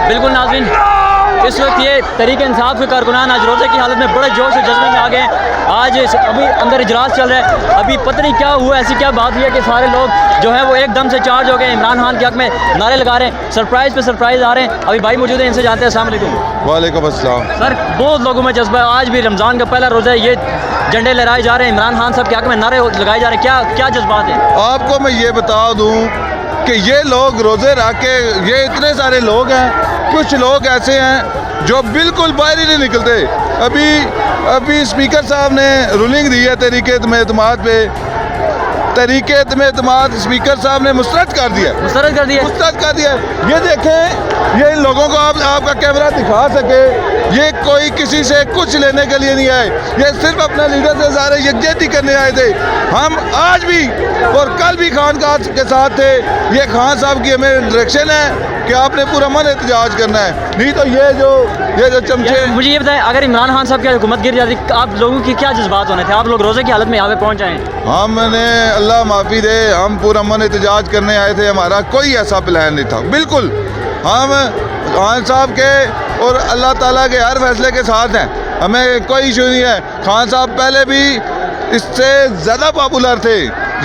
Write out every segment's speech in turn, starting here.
बिल्कुल नाज़रीन, इस वक्त ये तहरीक इंसाफ के कारकुनान आज रोज़े की हालत में बड़े जोश और जज्बे में आ गए हैं। आज अभी अंदर इजलास चल रहा है, अभी पता नहीं क्या हुआ, ऐसी क्या बात हुई है कि सारे लोग जो है वो एकदम से चार्ज हो गए, इमरान खान के हक में नारे लगा रहे हैं, सरप्राइज़ पे सरप्राइज़ आ रहे हैं। अभी भाई मौजूद हैं, इनसे जानते हैं। अस्सलाम वालेकुम। वालेकुम अस्सलाम। सर, बहुत लोगों में जज्बा है, आज भी रमज़ान का पहला रोज़ा है, ये झंडे लहराए जा रहे हैं, इमरान खान साहब के हक में नारे लगाए जा रहे हैं, क्या क्या जज्बात हैं? आपको मैं ये बता दूं कि ये लोग रोज़े रख के, ये इतने सारे लोग हैं, कुछ लोग ऐसे हैं जो बिल्कुल बाहर ही नहीं निकलते। अभी स्पीकर साहब ने रूलिंग दी है तहरीक-ए-एतमाद पे, तहरीक-ए-एतमाद स्पीकर साहब ने मुस्तरद कर दिया। मुस्तरद कर दिया। ये देखें, ये इन लोगों को आपका कैमरा दिखा सके, ये कोई किसी से कुछ लेने के लिए नहीं आए, ये सिर्फ अपने लीडर से सारे यकजहती करने आए थे। हम आज भी और कल भी खान के साथ थे। ये खान साहब की हमें डायरेक्शन है कि आपने पूरा मन एहतजाज करना है, नहीं तो ये जो चमचे। मुझे ये बताएं, अगर इमरान खान साहब की हुकूमत गिर जाती, आप लोगों की क्या जज्बात होने थे? आप लोग रोज़े की हालत में यहाँ पे पहुँच जाएँ? हमने, अल्लाह माफ़ी दे, हम पूरा मन एहतजाज करने आए थे, हमारा कोई ऐसा प्लान नहीं था। बिल्कुल हम खान साहब के और अल्लाह ताला के हर फैसले के साथ हैं, हमें कोई इशू नहीं है। खान साहब पहले भी इससे ज़्यादा पॉपुलर थे,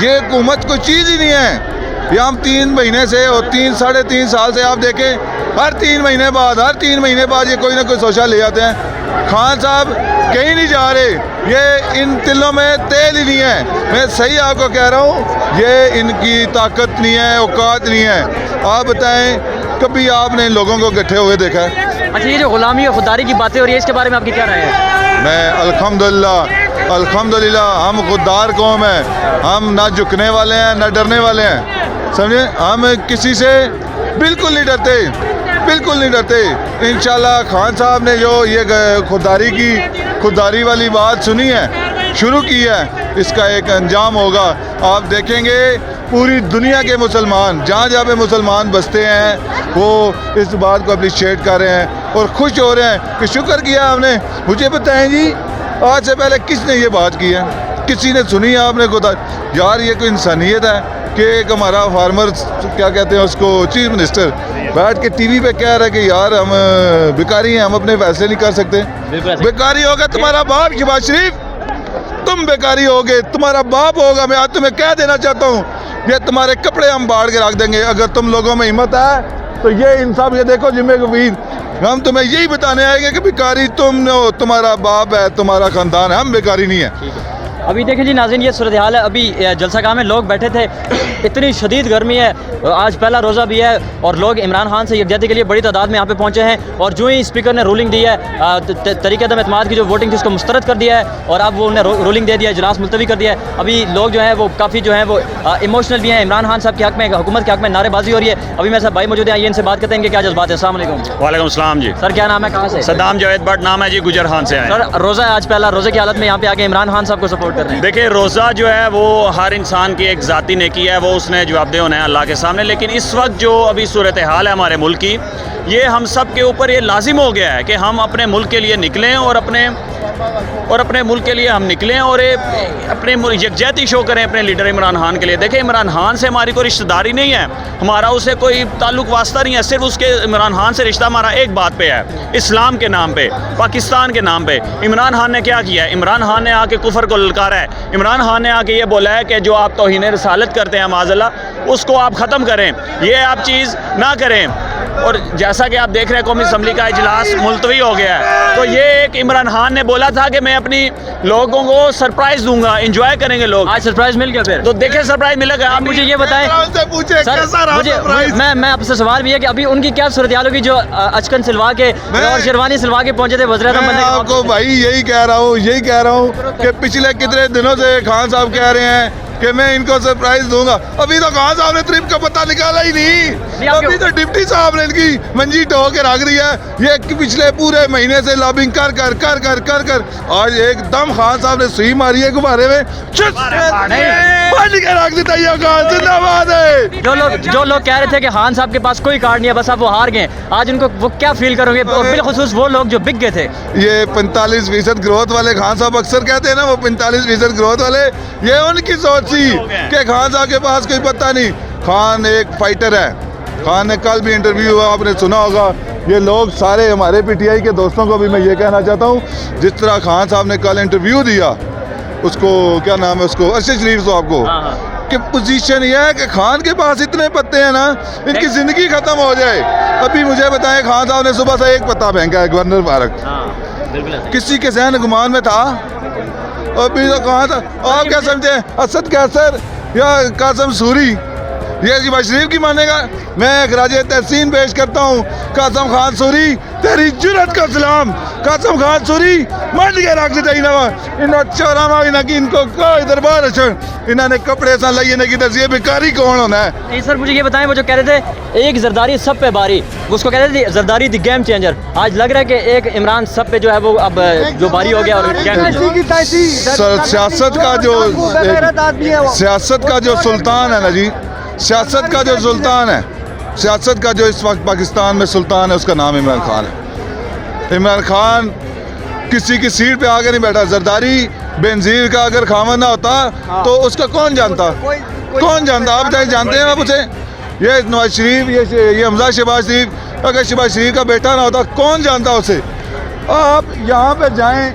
ये हुकूमत कोई चीज़ ही नहीं है। ये हम 3 महीने से और 3 साढ़े 3 साल से आप देखें, हर 3 महीने बाद ये कोई ना कोई सोशल ले जाते हैं। खान साहब कहीं नहीं जा रहे, ये इन तिलों में तेल ही नहीं है। मैं सही आपको कह रहा हूँ, ये इनकी ताकत नहीं है, औकात नहीं है। आप बताएं, कभी आपने इन लोगों को इकट्ठे हुए देखा है? अच्छा, ये जो गुलामी और खुददारी की बातें हो रही है, इसके बारे में आपकी क्या राय है? मैं अल्हम्दुलिल्लाह हम खुददार कौम है, हम ना झुकने वाले हैं ना डरने वाले हैं, समझे। हम किसी से बिल्कुल नहीं डरते। इंशाल्लाह खान साहब ने जो ये खुददारी वाली बात सुनी है, शुरू की है, इसका एक अंजाम होगा। आप देखेंगे पूरी दुनिया के मुसलमान, जहाँ पे मुसलमान बसते हैं, वो इस बात को अप्रिशिएट कर रहे हैं और खुश हो रहे हैं कि शुक्र किया हमने। मुझे बताएं जी, आज से पहले किसने ये बात की है? किसी ने सुनी है आपने खुदा? यार ये कोई इंसानियत है कि एक हमारा फार्मर, क्या कहते हैं उसको, चीफ मिनिस्टर बैठ के टीवी पे कह रहा है कि यार हम भिखारी हैं, हम अपने फैसले नहीं कर सकते। भिखारी होगा तुम्हारा बाप शहबाज शरीफ, तुम बेकारी होगे, तुम्हारा बाप होगा। मैं आज तुम्हें कह देना चाहता हूँ, ये तुम्हारे कपड़े हम बाढ़ के रख देंगे अगर तुम लोगों में हिम्मत है तो। ये इंसाफ, ये देखो जिम्मे कबीर, हम तुम्हें यही बताने आएंगे कि भिखारी तुम हो, तुम्हारा बाप है, तुम्हारा खानदान है, हम भिखारी नहीं है। अभी देखें जी नाज़रीन, ये सूरत हाल है। अभी जलसागाह में लोग बैठे थे, इतनी शदीद गर्मी है, आज पहला रोज़ा भी है और लोग इमरान खान से यकजहती के लिए बड़ी तादाद में यहाँ पे पहुँचे हैं। और जो ही स्पीकर ने रूलिंग दी है, तहरीक-ए-एतमाद की जो वोटिंग थी उसको मुस्तरद कर दिया है और अब वो उन्हें रूलिंग दे दिया है, इजलास मुलतवी कर दिया है। अभी लोग जो हैं वो काफ़ी जो हैं वो इमोशनल भी हैं, इमरान खान साहब के हक में, हुकूमत के हक में नारेबाजी हो रही है। अभी मेरे साथ भाई मौजूद हैं, ये इनसे बात करते हैं कि क्या जज्बात है। अस्सलाम वालेकुम। वालेकुम सलाम जी। सर, क्या नाम है, कहाँ से? सद्दाम जावेद भट्ट नाम है जी, गुजर खान से आए। सर, रोज़ा आज पहला, रोज़े की हालत में यहाँ पे आके इमरान खान साहब को सपोर्ट कर रहे हैं। देखिए, रोज़ा जो है वो हर इंसान की एक ज़ाती नेकी है, वो उसने जवाबदेह होना है अल्लाह के सामने। लेकिन इस वक्त जो अभी सूरत हाल है हमारे मुल्क की, ये हम सब के ऊपर ये लाजिम हो गया है कि हम अपने मुल्क के लिए निकलें और अपने मुल्क के लिए हम निकलें और अपने यकजहती शो करें अपने लीडर इमरान खान के लिए। देखें, इमरान खान से हमारी कोई रिश्तेदारी नहीं है, हमारा उससे कोई ताल्लुक वास्ता नहीं है, सिर्फ उसके इमरान खान से रिश्ता हमारा एक बात पे है, इस्लाम के नाम पे, पाकिस्तान के नाम पे। इमरान खान ने क्या किया है? इमरान खान ने आके कुफर को ललकारा है। इमरान खान ने आके ये बोला है कि जो आप तौहीन रिसालत करते हैं माज़अल्लाह, उसको आप ख़त्म करें, ये आप चीज़ ना करें। और जैसा कि आप देख रहे हैं, कौमी असम्बली का इजलास मुलतवी हो गया है, तो ये एक इमरान खान ने बोला था कि मैं अपनी लोगों को सरप्राइज दूंगा, एंजॉय करेंगे लोग। आज सरप्राइज मिल गया फिर? तो देखें सरप्राइज मिलेगा। आप मुझे ये बताएं सर, मैं आपसे सवाल भी है कि अभी उनकी क्या सूरत हाल होगी जो अचकन सिलवा के और शेरवानी सिलवा के पहुंचे थे वज़ीर आज़म बनने? आपको भाई यही कह रहा हूँ कि पिछले कितने दिनों से खान साहब कह रहे हैं कि मैं इनको सरप्राइज दूंगा। अभी तो खान साहब ने ट्रिप का पता निकाला ही नहीं। अभी तो डिप्टी साहब ने इनकी मंजी ढो के रख दी है। ये पिछले पूरे महीने से लॉबिंग कर आज एकदम खान साहब ने सुई मारी है गुब्बारे में, रख देता। ये खान जिंदाबाद है। जो लोग कह रहे थे कि खान साहब के पास कोई कार्ड नहीं है, बस अब वो हार गए, आज उनको वो क्या फील करोगे? और बिलखुसूस वो लोग जो बिक गए थे। ये 45% ग्रोथ वाले खान साहब अक्सर कहते हैं ना, वो 45% ग्रोथ वाले, ये उनकी सोच थी कि खान साहब के पास कोई पता नहीं। खान एक फाइटर है, खान ने कल भी इंटरव्यू हुआ, आपने सुना होगा। ये लोग सारे हमारे पीटीआई के दोस्तों को भी मैं ये कहना चाहता हूँ, जिस तरह खान साहब ने कल इंटरव्यू दिया, उसको क्या नाम है, उसको अरशद शरीफ साहब को, कि पोजीशन ये है कि खान के पास इतने पत्ते हैं ना, इनकी ज़िंदगी ख़त्म हो जाए। अभी मुझे बताएं, खान साहब ने सुबह से एक पत्ता फेंका है गवर्नर पार्क, किसी के जहन गुमान में था? अभी तो कहाँ था? आप क्या समझते हैं, असद कैसर या कासम सूरी ये शहबाज शरीफ की मानेगा? मैं खराज तहसीन पेश करता हूँ कासम खान सूरी, तेरी जुरत का सलाम। कासम खान सूरी मंड के रख चाहिए ना इन चौरामा की इनको कोई दरबार इन्होंने कपड़े सा लाइए ने की दसिए भिकारी कौन होना है? नहीं सर, मुझे ये बताएं, वो जो कह रहे थे एक जरदारी सब पे बारी, उसको कह रहे थे जरदारी द गेम चेंजर, आज लग रहा है कि एक इमरान सब पे जो है वो अब जो बारी हो गया और सियासत का जो सुल्तान है ना जी, सियासत का जो सुल्तान है, सियासत का जो इस वक्त पाकिस्तान में सुल्तान है, उसका नाम इमरान खान है। इमरान खान किसी की सीट पे आके नहीं बैठा। जरदारी बेनजीर का अगर खामन ना होता तो उसका कौन जानता? कौन जानता? आप जानते हैं? आप उसे ये नवाज शरीफ, ये हमजा शहबाज शरीफ, अगर शहबाज शरीफ का बेटा ना होता कौन जानता उसे? आप यहाँ पे जाएं,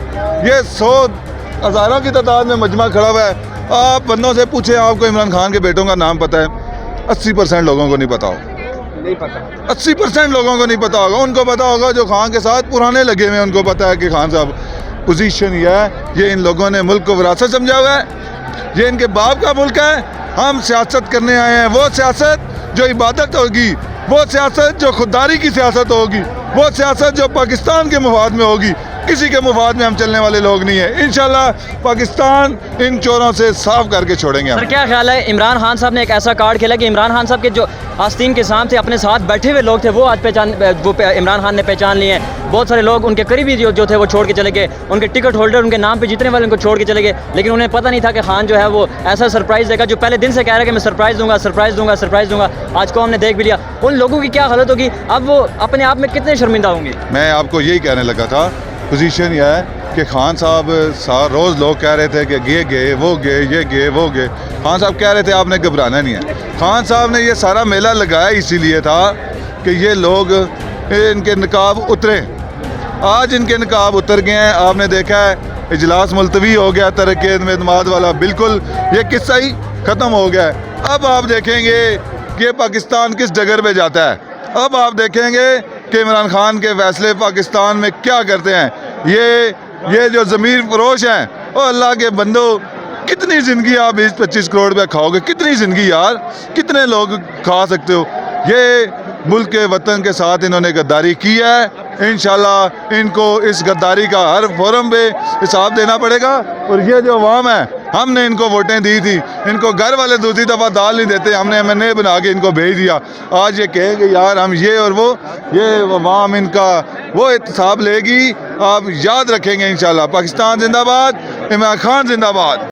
ये 100 हज़ारों की तादाद में मजमा खड़ा हुआ है, आप बंदों से पूछें आपको इमरान खान के बेटों का नाम पता है? 80% लोगों को नहीं पता हो, नहीं पता। 80% लोगों को नहीं पता होगा। उनको पता होगा जो खान के साथ पुराने लगे हुए हैं, उनको पता है कि खान साहब पोजीशन ये है, ये इन लोगों ने मुल्क को विरासत समझा हुआ है, ये इनके बाप का मुल्क है। हम सियासत करने आए हैं, वो सियासत जो इबादत होगी, वो सियासत जो खुददारी की सियासत होगी, वो सियासत जो पाकिस्तान के मुफाद में होगी। किसी के मुफाद में हम चलने वाले लोग नहीं है। इंशाल्लाह पाकिस्तान इन चोरों से साफ करके छोड़ेंगे हम। सर क्या ख्याल है, इमरान खान साहब ने एक ऐसा कार्ड खेला कि इमरान खान साहब के जो आस्तीन के सामने अपने साथ बैठे हुए लोग थे वो आज इमरान खान ने पहचान लिए हैं। बहुत सारे लोग उनके करीबी जो थे वो छोड़ के चले गए, उनके टिकट होल्डर उनके नाम पे जीतने वाले उनको छोड़ के चले गए, लेकिन उन्हें पता नहीं था कि खान जो है वो ऐसा सरप्राइज़ देगा जो पहले दिन से कह रहा है कि मैं सरप्राइज़ दूंगा, सरप्राइज़ दूंगा, सरप्राइज़ दूंगा। आज को हमने देख भी लिया। उन लोगों की क्या हालत होगी, अब वो अपने आप में कितने शर्मिंदा होंगे? मैं आपको यही कहने लगा था, पोजीशन यह है कि खान साहब रोज़ लोग कह रहे थे कि ये गए, वो गए, ये गए, वो गए। खान साहब कह रहे थे आपने घबराना नहीं है। खान साहब ने ये सारा मेला लगाया इसीलिए था कि ये लोग इनके निकाब उतरे। आज इनके निकाब उतर गए हैं। आपने देखा है इजलास मुलतवी हो गया, तरक्की एतमाद वाला, बिल्कुल ये किस्सा ही ख़त्म हो गया है। अब आप देखेंगे कि पाकिस्तान किस डगर पे जाता है। अब आप देखेंगे कि इमरान खान के फैसले पाकिस्तान में क्या करते हैं। ये जो ज़मीर फरोश हैं, और अल्लाह के बंदो, कितनी ज़िंदगी आप 20-25 करोड़ रुपये खाओगे? कितनी ज़िंदगी यार, कितने लोग खा सकते हो? ये मुल्क के वतन के साथ इन्होंने गद्दारी की है। इंशाल्लाह इनको इस गद्दारी का हर फोरम पे हिसाब देना पड़ेगा। और ये जो अवाम है, हमने इनको वोटें दी थी, इनको घर वाले दूसरी दफ़ा दाल नहीं देते, हमने MNA बना के इनको भेज दिया। आज ये कहेंगे यार हम ये और वो, ये अवाम इनका वो हिसाब लेगी। आप याद रखेंगे इंशाल्लाह। पाकिस्तान जिंदाबाद, इमरान खान जिंदाबाद।